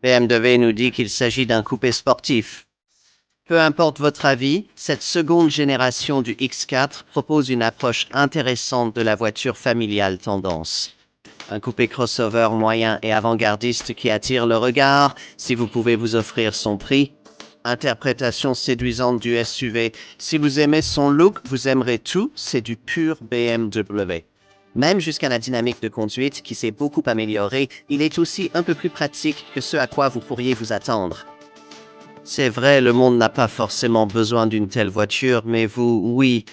BMW nous dit qu'il s'agit d'un coupé sportif. Peu importe votre avis, cette seconde génération du X4 propose une approche intéressante de la voiture familiale tendance. Un coupé crossover moyen et avant-gardiste qui attire le regard, si vous pouvez vous offrir son prix. Interprétation séduisante du SUV. Si vous aimez son look, vous aimerez tout, c'est du pur BMW. Même jusqu'à la dynamique de conduite qui s'est beaucoup améliorée, il est aussi un peu plus pratique que ce à quoi vous pourriez vous attendre. C'est vrai, le monde n'a pas forcément besoin d'une telle voiture, mais vous, oui.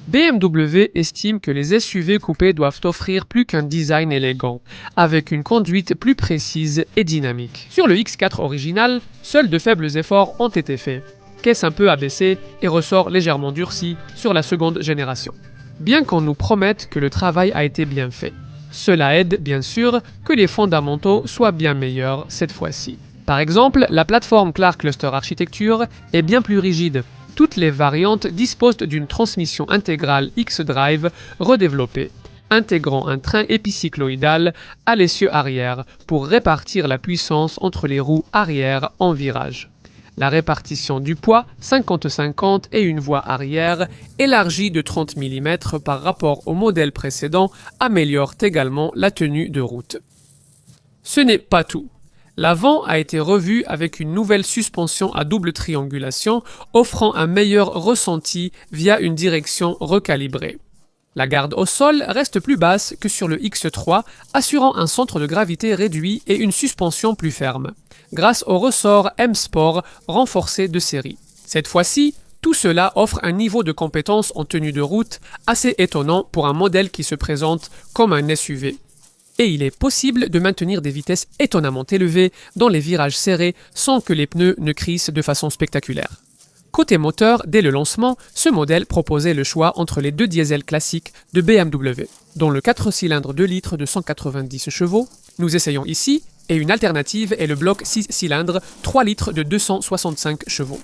BMW estime que les SUV coupés doivent offrir plus qu'un design élégant, avec une conduite plus précise et dynamique. Sur le X4 original, seuls de faibles efforts ont été faits. Caisse un peu abaissée et ressort légèrement durci sur la seconde génération. Bien qu'on nous promette que le travail a été bien fait. Cela aide, bien sûr, que les fondamentaux soient bien meilleurs cette fois-ci. Par exemple, la plateforme Clark Cluster Architecture est bien plus rigide. Toutes les variantes disposent d'une transmission intégrale X-Drive redéveloppée, intégrant un train épicycloïdal à l'essieu arrière pour répartir la puissance entre les roues arrière en virage. La répartition du poids 50-50 et une voie arrière élargie de 30 mm par rapport au modèle précédent améliorent également la tenue de route. Ce n'est pas tout. L'avant a été revu avec une nouvelle suspension à double triangulation offrant un meilleur ressenti via une direction recalibrée. La garde au sol reste plus basse que sur le X3, assurant un centre de gravité réduit et une suspension plus ferme, grâce au ressort M-Sport renforcé de série. Cette fois-ci, tout cela offre un niveau de compétence en tenue de route assez étonnant pour un modèle qui se présente comme un SUV. Et il est possible de maintenir des vitesses étonnamment élevées dans les virages serrés sans que les pneus ne crissent de façon spectaculaire. Côté moteur, dès le lancement, ce modèle proposait le choix entre les deux diesels classiques de BMW, dont le 4 cylindres 2 litres de 190 chevaux, nous essayons ici, et une alternative est le bloc 6 cylindres 3 litres de 265 chevaux.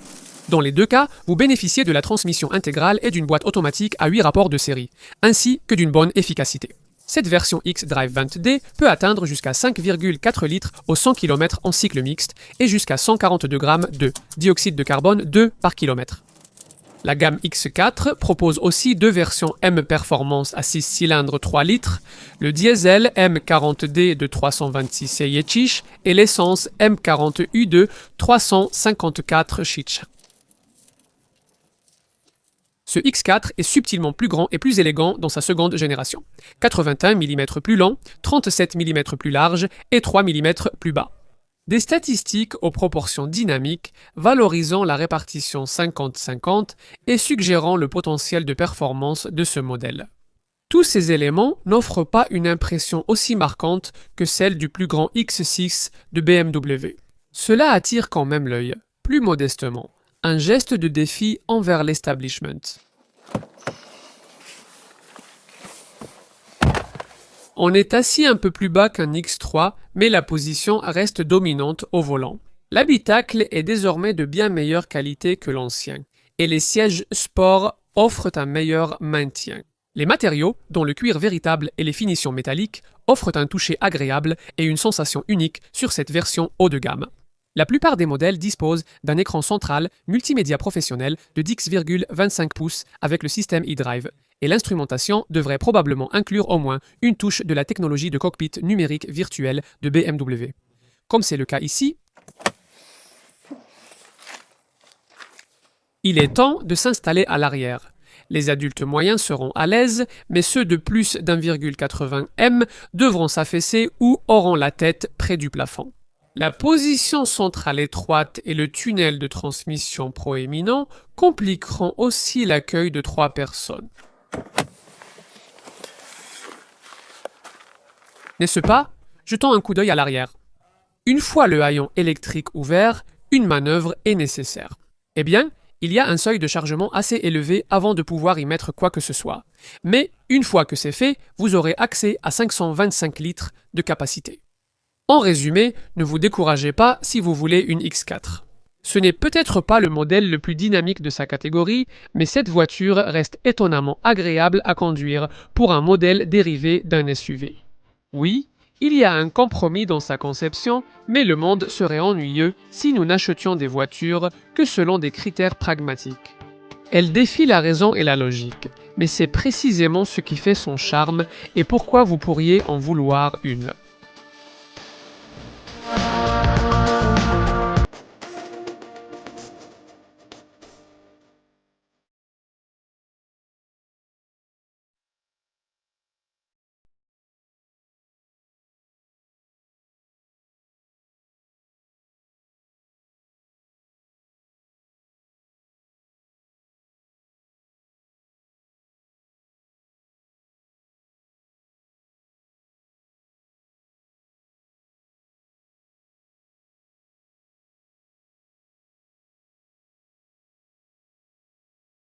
Dans les deux cas, vous bénéficiez de la transmission intégrale et d'une boîte automatique à 8 rapports de série, ainsi que d'une bonne efficacité. Cette version X-Drive 20D peut atteindre jusqu'à 5,4 litres au 100 km en cycle mixte et jusqu'à 142 grammes de dioxyde de carbone 2 par kilomètre. La gamme X4 propose aussi deux versions M Performance à 6 cylindres 3 litres, le diesel M40D de 326 CIH et l'essence M40U de 354 CH. Ce X4 est subtilement plus grand et plus élégant dans sa seconde génération. 81 mm plus long, 37 mm plus large et 3 mm plus bas. Des statistiques aux proportions dynamiques, valorisant la répartition 50-50 et suggérant le potentiel de performance de ce modèle. Tous ces éléments n'offrent pas une impression aussi marquante que celle du plus grand X6 de BMW. Cela attire quand même l'œil, plus modestement. Un geste de défi envers l'establishment. On est assis un peu plus bas qu'un X3, mais la position reste dominante au volant. L'habitacle est désormais de bien meilleure qualité que l'ancien, et les sièges sport offrent un meilleur maintien. Les matériaux, dont le cuir véritable et les finitions métalliques, offrent un toucher agréable et une sensation unique sur cette version haut de gamme. La plupart des modèles disposent d'un écran central multimédia professionnel de 10,25 pouces avec le système eDrive, et l'instrumentation devrait probablement inclure au moins une touche de la technologie de cockpit numérique virtuel de BMW. Comme c'est le cas ici, il est temps de s'installer à l'arrière. Les adultes moyens seront à l'aise, mais ceux de plus d'1,80 m devront s'affaisser ou auront la tête près du plafond. La position centrale étroite et le tunnel de transmission proéminent compliqueront aussi l'accueil de 3 personnes. N'est-ce pas? Jetons un coup d'œil à l'arrière. Une fois le haillon électrique ouvert, une manœuvre est nécessaire. Eh bien, il y a un seuil de chargement assez élevé avant de pouvoir y mettre quoi que ce soit. Mais une fois que c'est fait, vous aurez accès à 525 litres de capacité. En résumé, ne vous découragez pas si vous voulez une X4. Ce n'est peut-être pas le modèle le plus dynamique de sa catégorie, mais cette voiture reste étonnamment agréable à conduire pour un modèle dérivé d'un SUV. Oui, Il y a un compromis dans sa conception, mais le monde serait ennuyeux si nous n'achetions des voitures que selon des critères pragmatiques. Elle défie la raison et la logique, mais c'est précisément ce qui fait son charme et pourquoi vous pourriez en vouloir une.